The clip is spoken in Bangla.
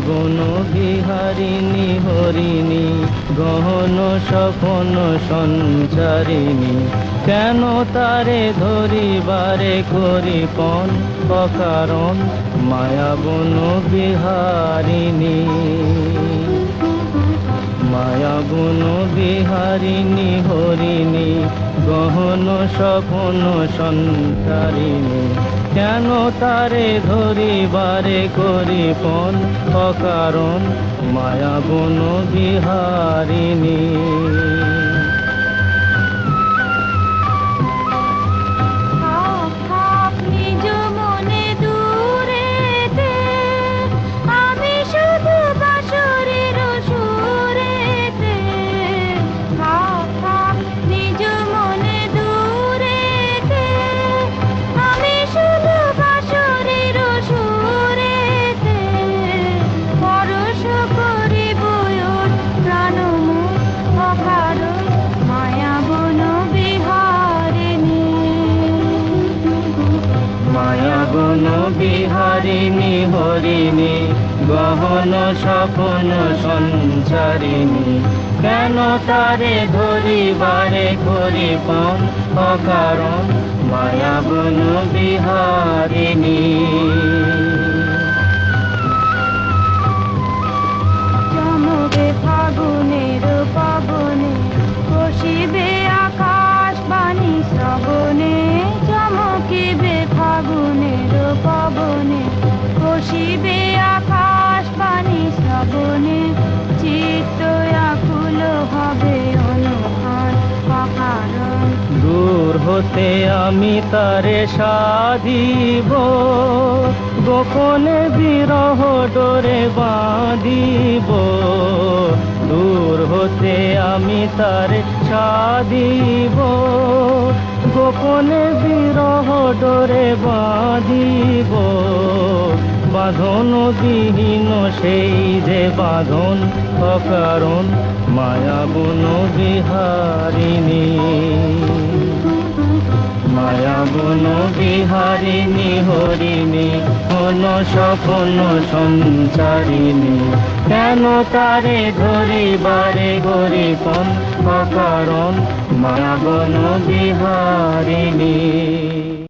বন বিহারিণী হরিণী গহন স্বপন সঞ্চারিণী, কেন তারে ধরিবারে করিপন অকারণ মায়া বন বিহারিণী। মায়া বন বিহারিণী হরিণী গহন স্বপন সঞ্চারিণী, কেন তারে ধরিবারে করিপন অকারণ মায়া বন বিহারিণী। বন বিহারিণী হরিণী গহন স্বপন সঞ্চারিণী, কেন তারে ধরিবারে করিপন অকারণ মায়া বন বিহারিণী। চমকে ফাগুনের পবনে কষিবে আকাশ বাণী শ্রবণে, চমকিবে ফাগুনের পবনে কষিবে আকাশ বাণী শ্রবণে, চিত্ত আকুল হবে অনুমান অকারণ। দূর হতে আমি তারে সাধিব, গোপনে বিরহ ডোরে বাঁধিব। দূর হতে আমি তারে সাধিব, গোপনে বিরহ ডোরে বাঁধিব। বাঁধন বিহীন সেই যে বাঁধন অকারণ মায়া বন বিহারিণী। মায়া বন বিহারিণী হরিণী গহন স্বপন সঞ্চারিণী, কেন তারে ধরিবারে করিপন অকারণ মায়া বন বিহারিণী।